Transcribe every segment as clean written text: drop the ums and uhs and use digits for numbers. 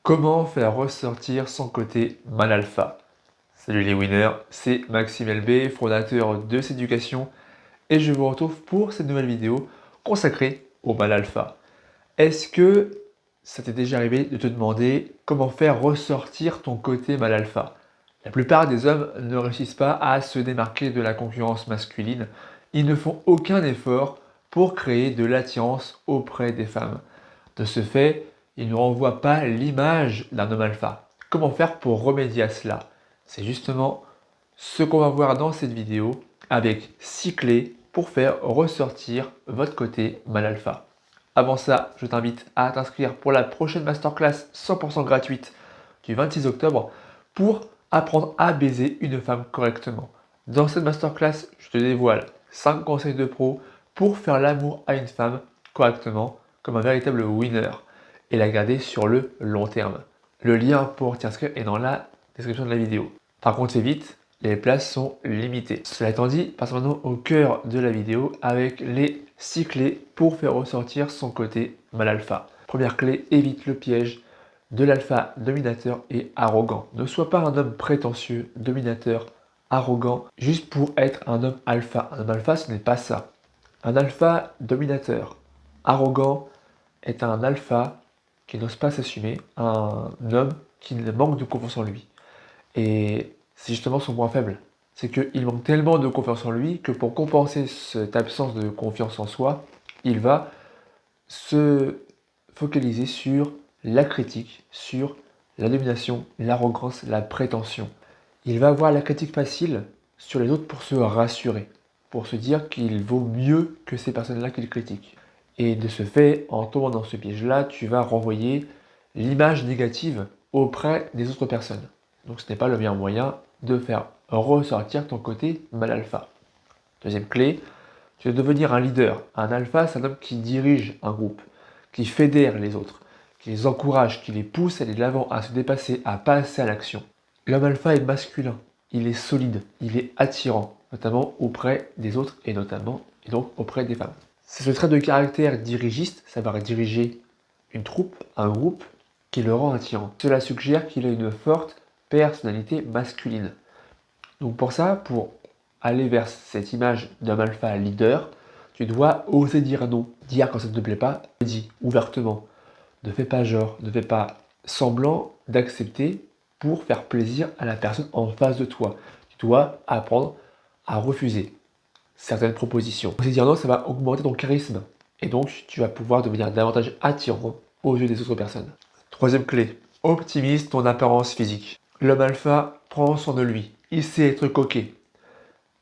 Comment faire ressortir son côté mal alpha? Salut les winners, c'est Maxime LB, fondateur de Céducation, et je vous retrouve pour cette nouvelle vidéo consacrée au mal alpha. Est-ce que ça t'est déjà arrivé de te demander comment faire ressortir ton côté mal alpha? La plupart des hommes ne réussissent pas à se démarquer de la concurrence masculine. Ils ne font aucun effort pour créer de l'attirance auprès des femmes. De ce fait, ils ne renvoient pas l'image d'un homme alpha. Comment faire pour remédier à cela? C'est justement ce qu'on va voir dans cette vidéo avec 6 clés pour faire ressortir votre côté mal alpha. Avant ça, je t'invite à t'inscrire pour la prochaine masterclass 100% gratuite du 26 octobre pour apprendre à baiser une femme correctement. Dans cette masterclass, je te dévoile 5 conseils de pro pour faire l'amour à une femme correctement comme un véritable winner et la garder sur le long terme. Le lien pour t'y inscrire est dans la description de la vidéo. Par contre, c'est vite, les places sont limitées. Cela étant dit, passe maintenant au cœur de la vidéo avec les 6 clés pour faire ressortir son côté mal alpha. Première clé, évite le piège de l'alpha dominateur et arrogant. Ne sois pas un homme prétentieux, dominateur, arrogant, juste pour être un homme alpha. Un homme alpha, ce n'est pas ça. Un alpha dominateur, arrogant, est un alpha qui n'ose pas s'assumer, un homme qui manque de confiance en lui. Et c'est justement son point faible. C'est qu'il manque tellement de confiance en lui que pour compenser cette absence de confiance en soi, il va se focaliser sur la critique, sur la domination, l'arrogance, la prétention. Il va avoir la critique facile sur les autres pour se rassurer, pour se dire qu'il vaut mieux que ces personnes-là qu'il critique. Et de ce fait, en tombant dans ce piège-là, tu vas renvoyer l'image négative auprès des autres personnes. Donc ce n'est pas le meilleur moyen de faire ressortir ton côté mal alpha. Deuxième clé, tu dois devenir un leader. Un alpha, c'est un homme qui dirige un groupe, qui fédère les autres, qui les encourage, qui les pousse à aller de l'avant, à se dépasser, à passer à l'action. L'homme alpha est masculin, il est solide, il est attirant, notamment auprès des autres et donc auprès des femmes. C'est ce trait de caractère dirigiste, savoir diriger une troupe, un groupe, qui le rend attirant. Cela suggère qu'il a une forte personnalité masculine. Donc pour ça, pour aller vers cette image d'homme alpha leader, tu dois oser dire non. Dire quand ça ne te plaît pas, dis ouvertement. Ne fais pas genre, ne fais pas semblant d'accepter pour faire plaisir à la personne en face de toi. Tu dois apprendre à refuser certaines propositions. Oser dire non, ça va augmenter ton charisme. Et donc, tu vas pouvoir devenir davantage attirant aux yeux des autres personnes. Troisième clé, optimise ton apparence physique. L'homme alpha prend soin de lui. Il sait être coquet.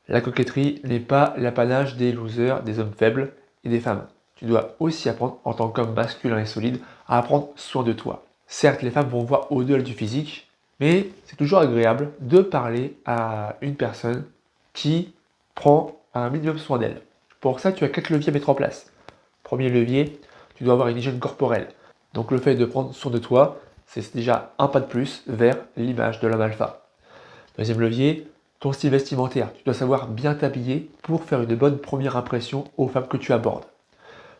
La coquetterie n'est pas l'apanage des losers, des hommes faibles et des femmes. Tu dois aussi apprendre, en tant qu'homme masculin et solide, à prendre soin de toi. Certes, les femmes vont voir au-delà du physique, mais c'est toujours agréable de parler à une personne qui prend un minimum soin d'elle. Pour ça, tu as 4 leviers à mettre en place. Premier levier, tu dois avoir une hygiène corporelle. Donc le fait de prendre soin de toi, c'est déjà un pas de plus vers l'image de l'homme alpha. Deuxième levier, ton style vestimentaire. Tu dois savoir bien t'habiller pour faire une bonne première impression aux femmes que tu abordes.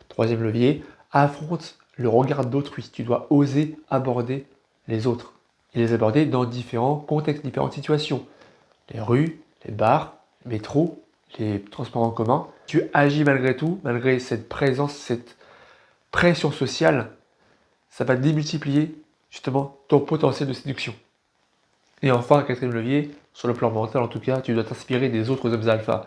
Troisième levier, affronte le regard d'autrui. Tu dois oser aborder les autres et les aborder dans différents contextes, différentes situations. Les rues, les bars, les métros, les transports en commun. Tu agis malgré tout, malgré cette présence, cette pression sociale, ça va démultiplier justement ton potentiel de séduction. Et enfin, quatrième levier, sur le plan mental en tout cas, tu dois t'inspirer des autres hommes alpha.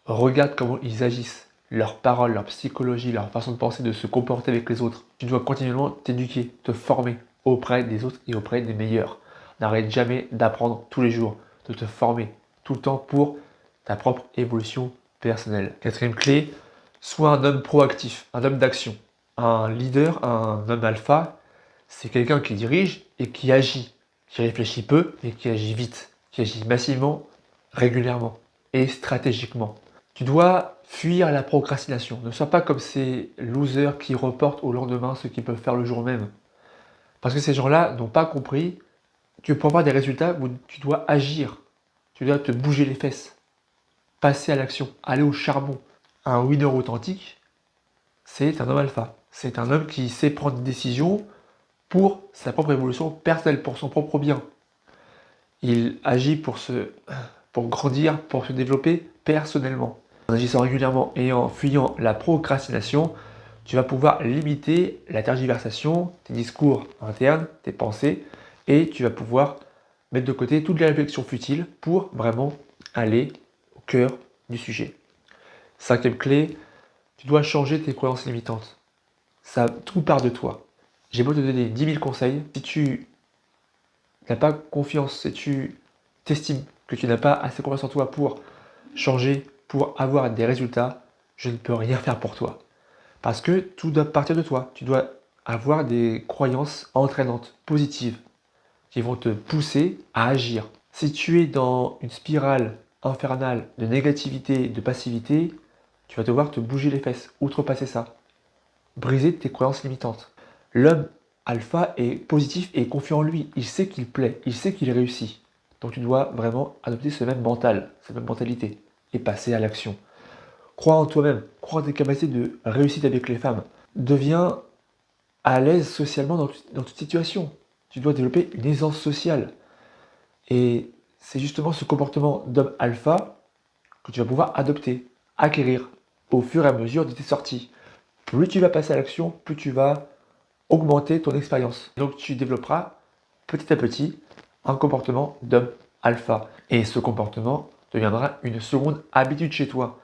Regarde comment ils agissent, leurs paroles, leur psychologie, leur façon de penser, de se comporter avec les autres. Tu dois continuellement t'éduquer, te former auprès des autres et auprès des meilleurs. N'arrête jamais d'apprendre tous les jours, de te former tout le temps pour ta propre évolution personnelle. Quatrième clé, sois un homme proactif, un homme d'action. Un leader, un homme alpha, c'est quelqu'un qui dirige et qui agit, qui réfléchit peu mais qui agit vite, qui agit massivement, régulièrement et stratégiquement. Tu dois fuir la procrastination. Ne sois pas comme ces losers qui reportent au lendemain ce qu'ils peuvent faire le jour même. Parce que ces gens-là n'ont pas compris que pour avoir des résultats, tu dois agir. Tu dois te bouger les fesses, passer à l'action, aller au charbon. Un winner authentique, c'est un homme alpha. C'est un homme qui sait prendre des décisions pour sa propre évolution personnelle, pour son propre bien. Il agit pour grandir, pour se développer personnellement. En agissant régulièrement et en fuyant la procrastination, tu vas pouvoir limiter la tergiversation, tes discours internes, tes pensées, et tu vas pouvoir mettre de côté toutes les réflexions futiles pour vraiment aller au cœur du sujet. Cinquième clé, tu dois changer tes croyances limitantes. Ça, tout part de toi. J'ai beau te donner 10 000 conseils, si tu n'as pas confiance, si tu t'estimes que tu n'as pas assez confiance en toi pour changer, pour avoir des résultats, je ne peux rien faire pour toi. Parce que tout doit partir de toi. Tu dois avoir des croyances entraînantes, positives, qui vont te pousser à agir. Si tu es dans une spirale infernale de négativité, de passivité, tu vas devoir te bouger les fesses, outrepasser ça, briser tes croyances limitantes. L'homme alpha est positif et confiant en lui. Il sait qu'il plaît, il sait qu'il réussit. Donc tu dois vraiment adopter ce même mental, cette même mentalité et passer à l'action. Crois en toi-même, crois en tes capacités de réussite avec les femmes. Deviens à l'aise socialement dans toute situation. Tu dois développer une aisance sociale. Et c'est justement ce comportement d'homme alpha que tu vas pouvoir adopter, acquérir au fur et à mesure de tes sorties. Plus tu vas passer à l'action, plus tu vas augmenter ton expérience. Donc tu développeras petit à petit un comportement d'homme alpha. Et ce comportement deviendra une seconde habitude chez toi.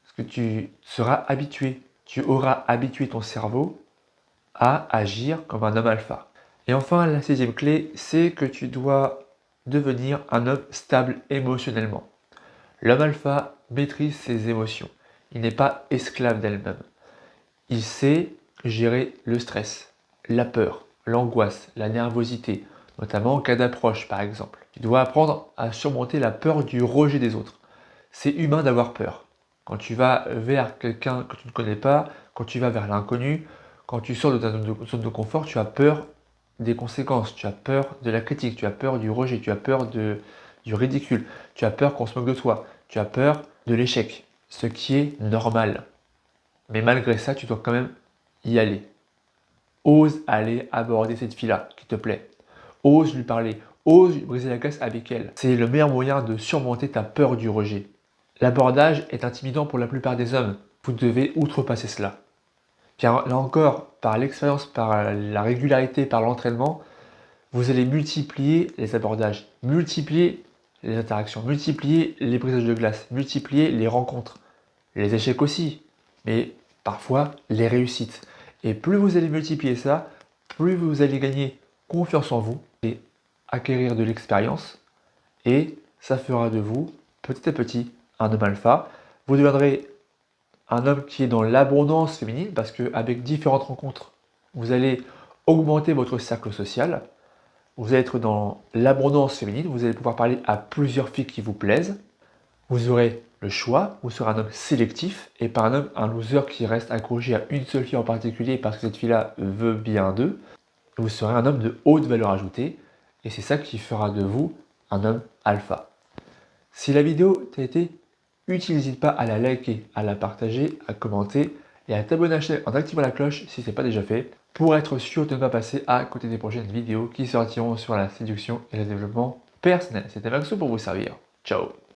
Parce que tu seras habitué, tu auras habitué ton cerveau à agir comme un homme alpha. Et enfin, la sixième clé, c'est que tu dois devenir un homme stable émotionnellement. L'homme alpha maîtrise ses émotions. Il n'est pas esclave d'elle-même. Il sait gérer le stress, la peur, l'angoisse, la nervosité, notamment en cas d'approche par exemple. Tu dois apprendre à surmonter la peur du rejet des autres. C'est humain d'avoir peur. Quand tu vas vers quelqu'un que tu ne connais pas, quand tu vas vers l'inconnu, quand tu sors de ta zone de confort, tu as peur des conséquences, tu as peur de la critique, tu as peur du rejet, tu as peur du ridicule, tu as peur qu'on se moque de toi, tu as peur de l'échec, ce qui est normal. Mais malgré ça, tu dois quand même y aller. Ose aller aborder cette fille-là qui te plaît. Ose lui parler. Ose briser la glace avec elle. C'est le meilleur moyen de surmonter ta peur du rejet. L'abordage est intimidant pour la plupart des hommes. Vous devez outrepasser cela. Car là encore, par l'expérience, par la régularité, par l'entraînement, vous allez multiplier les abordages, multiplier les interactions, multiplier les brisages de glace, multiplier les rencontres, les échecs aussi, mais parfois les réussites. Et plus vous allez multiplier ça, plus vous allez gagner confiance en vous et acquérir de l'expérience. Et ça fera de vous, petit à petit, un homme alpha. Vous deviendrez un homme qui est dans l'abondance féminine parce qu'avec différentes rencontres, vous allez augmenter votre cercle social. Vous allez être dans l'abondance féminine. Vous allez pouvoir parler à plusieurs filles qui vous plaisent. Vous aurez le choix, vous serez un homme sélectif et pas un loser qui reste accroché à une seule fille en particulier parce que cette fille-là veut bien d'eux. Vous serez un homme de haute valeur ajoutée et c'est ça qui fera de vous un homme alpha. Si la vidéo t'a été utile, n'hésite pas à la liker, à la partager, à commenter et à t'abonner à la chaîne en activant la cloche si ce n'est pas déjà fait pour être sûr de ne pas passer à côté des prochaines vidéos qui sortiront sur la séduction et le développement personnel. C'était Maxo pour vous servir. Ciao.